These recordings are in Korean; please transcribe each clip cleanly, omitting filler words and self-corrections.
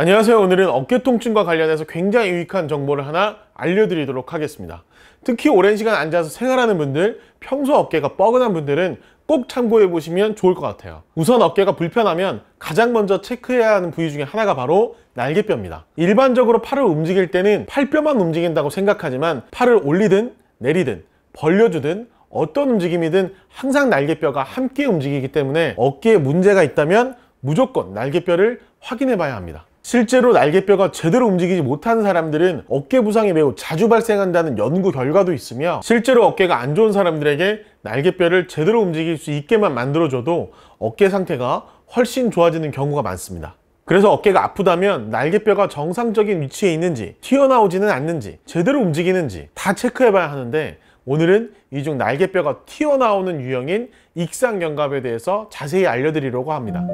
안녕하세요. 오늘은 어깨 통증과 관련해서 굉장히 유익한 정보를 하나 알려드리도록 하겠습니다. 특히 오랜 시간 앉아서 생활하는 분들, 평소 어깨가 뻐근한 분들은 꼭 참고해 보시면 좋을 것 같아요. 우선 어깨가 불편하면 가장 먼저 체크해야 하는 부위 중에 하나가 바로 날개뼈입니다. 일반적으로 팔을 움직일 때는 팔뼈만 움직인다고 생각하지만 팔을 올리든 내리든 벌려주든 어떤 움직임이든 항상 날개뼈가 함께 움직이기 때문에 어깨에 문제가 있다면 무조건 날개뼈를 확인해 봐야 합니다. 실제로 날개뼈가 제대로 움직이지 못하는 사람들은 어깨 부상이 매우 자주 발생한다는 연구 결과도 있으며, 실제로 어깨가 안 좋은 사람들에게 날개뼈를 제대로 움직일 수 있게만 만들어줘도 어깨 상태가 훨씬 좋아지는 경우가 많습니다. 그래서 어깨가 아프다면 날개뼈가 정상적인 위치에 있는지, 튀어나오지는 않는지, 제대로 움직이는지 다 체크해 봐야 하는데, 오늘은 이 중 날개뼈가 튀어나오는 유형인 익상견갑에 대해서 자세히 알려드리려고 합니다.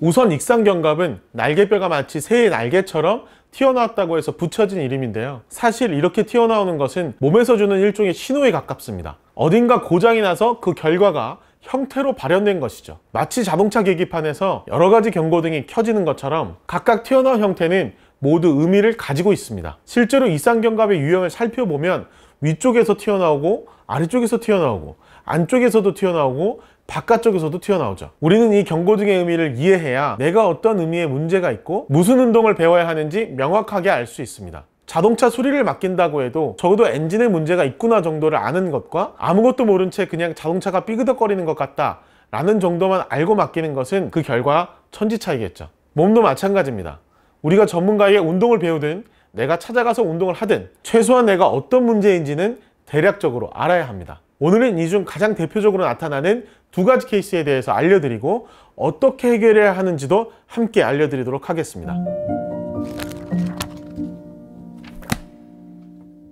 우선 익상견갑은 날개뼈가 마치 새의 날개처럼 튀어나왔다고 해서 붙여진 이름인데요. 사실 이렇게 튀어나오는 것은 몸에서 주는 일종의 신호에 가깝습니다. 어딘가 고장이 나서 그 결과가 형태로 발현된 것이죠. 마치 자동차 계기판에서 여러 가지 경고등이 켜지는 것처럼 각각 튀어나온 형태는 모두 의미를 가지고 있습니다. 실제로 익상견갑의 유형을 살펴보면 위쪽에서 튀어나오고, 아래쪽에서 튀어나오고, 안쪽에서도 튀어나오고, 바깥쪽에서도 튀어나오죠. 우리는 이 경고등의 의미를 이해해야 내가 어떤 의미의 문제가 있고 무슨 운동을 배워야 하는지 명확하게 알 수 있습니다. 자동차 수리를 맡긴다고 해도 적어도 엔진에 문제가 있구나 정도를 아는 것과 아무것도 모른 채 그냥 자동차가 삐그덕거리는 것 같다 라는 정도만 알고 맡기는 것은 그 결과 천지 차이겠죠. 몸도 마찬가지입니다. 우리가 전문가에게 운동을 배우든 내가 찾아가서 운동을 하든 최소한 내가 어떤 문제인지는 대략적으로 알아야 합니다. 오늘은 이 중 가장 대표적으로 나타나는 두 가지 케이스에 대해서 알려드리고 어떻게 해결해야 하는지도 함께 알려드리도록 하겠습니다.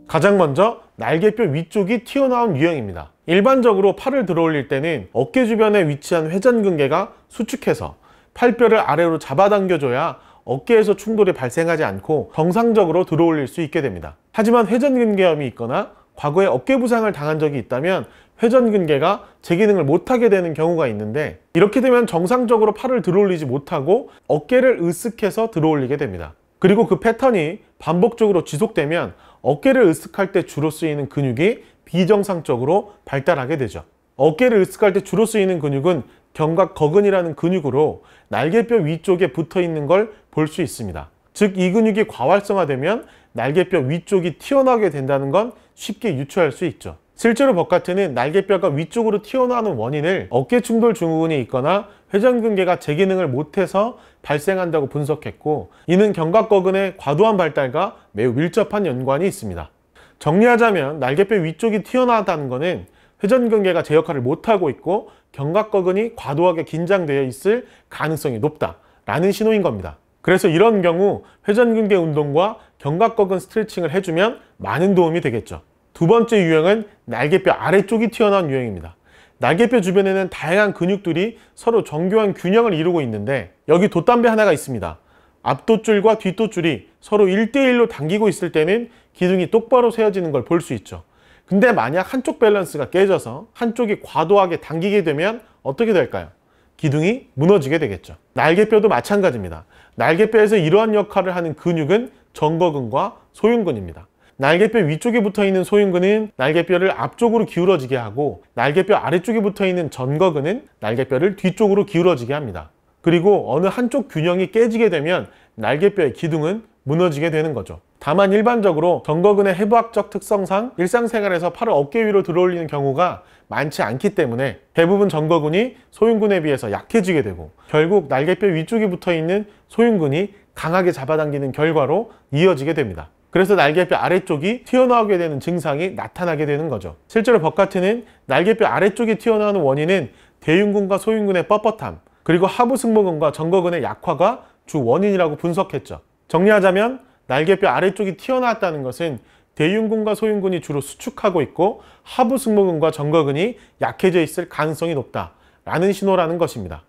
가장 먼저 날개뼈 위쪽이 튀어나온 유형입니다. 일반적으로 팔을 들어 올릴 때는 어깨 주변에 위치한 회전근개가 수축해서 팔뼈를 아래로 잡아당겨줘야 어깨에서 충돌이 발생하지 않고 정상적으로 들어 올릴 수 있게 됩니다. 하지만 회전근개염이 있거나 과거에 어깨 부상을 당한 적이 있다면 회전근개가 제 기능을 못하게 되는 경우가 있는데, 이렇게 되면 정상적으로 팔을 들어 올리지 못하고 어깨를 으쓱해서 들어 올리게 됩니다. 그리고 그 패턴이 반복적으로 지속되면 어깨를 으쓱할 때 주로 쓰이는 근육이 비정상적으로 발달하게 되죠. 어깨를 으쓱할 때 주로 쓰이는 근육은 견갑거근이라는 근육으로 날개뼈 위쪽에 붙어 있는 걸 볼 수 있습니다. 즉, 이 근육이 과활성화되면 날개뼈 위쪽이 튀어나오게 된다는 건 쉽게 유추할 수 있죠. 실제로 버카트는 날개뼈가 위쪽으로 튀어나오는 원인을 어깨 충돌 증후군이 있거나 회전근개가 제 기능을 못해서 발생한다고 분석했고, 이는 견갑거근의 과도한 발달과 매우 밀접한 연관이 있습니다. 정리하자면 날개뼈 위쪽이 튀어나왔다는 것은 회전근개가 제 역할을 못하고 있고 견갑거근이 과도하게 긴장되어 있을 가능성이 높다라는 신호인 겁니다. 그래서 이런 경우 회전근개 운동과 견갑거근 스트레칭을 해주면 많은 도움이 되겠죠. 두 번째 유형은 날개뼈 아래쪽이 튀어나온 유형입니다. 날개뼈 주변에는 다양한 근육들이 서로 정교한 균형을 이루고 있는데, 여기 돛담배 하나가 있습니다. 앞돛줄과 뒷돛줄이 서로 1대1로 당기고 있을 때는 기둥이 똑바로 세워지는 걸 볼 수 있죠. 근데 만약 한쪽 밸런스가 깨져서 한쪽이 과도하게 당기게 되면 어떻게 될까요? 기둥이 무너지게 되겠죠. 날개뼈도 마찬가지입니다. 날개뼈에서 이러한 역할을 하는 근육은 정거근과 소흉근입니다. 날개뼈 위쪽에 붙어 있는 소흉근은 날개뼈를 앞쪽으로 기울어지게 하고, 날개뼈 아래쪽에 붙어 있는 전거근은 날개뼈를 뒤쪽으로 기울어지게 합니다. 그리고 어느 한쪽 균형이 깨지게 되면 날개뼈의 기둥은 무너지게 되는 거죠. 다만 일반적으로 전거근의 해부학적 특성상 일상생활에서 팔을 어깨 위로 들어 올리는 경우가 많지 않기 때문에 대부분 전거근이 소흉근에 비해서 약해지게 되고, 결국 날개뼈 위쪽에 붙어 있는 소흉근이 강하게 잡아당기는 결과로 이어지게 됩니다. 그래서 날개뼈 아래쪽이 튀어나오게 되는 증상이 나타나게 되는 거죠. 실제로 버카트는 날개뼈 아래쪽이 튀어나오는 원인은 대흉근과 소흉근의 뻣뻣함, 그리고 하부 승모근과 전거근의 약화가 주 원인이라고 분석했죠. 정리하자면 날개뼈 아래쪽이 튀어나왔다는 것은 대흉근과 소흉근이 주로 수축하고 있고 하부 승모근과 전거근이 약해져 있을 가능성이 높다라는 신호라는 것입니다.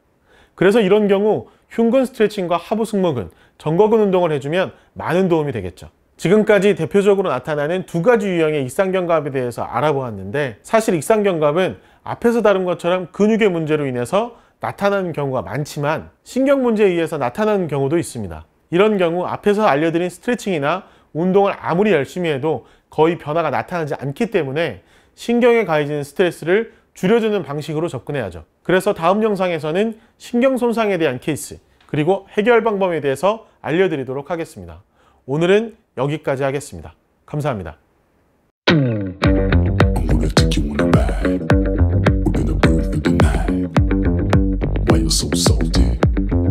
그래서 이런 경우 흉근 스트레칭과 하부 승모근, 전거근 운동을 해주면 많은 도움이 되겠죠. 지금까지 대표적으로 나타나는 두 가지 유형의 익상견갑에 대해서 알아보았는데, 사실 익상견갑은 앞에서 다룬 것처럼 근육의 문제로 인해서 나타나는 경우가 많지만 신경 문제에 의해서 나타나는 경우도 있습니다. 이런 경우 앞에서 알려드린 스트레칭이나 운동을 아무리 열심히 해도 거의 변화가 나타나지 않기 때문에 신경에 가해지는 스트레스를 줄여주는 방식으로 접근해야죠. 그래서 다음 영상에서는 신경 손상에 대한 케이스 그리고 해결 방법에 대해서 알려드리도록 하겠습니다. 오늘은 여기까지 하겠습니다. 감사합니다.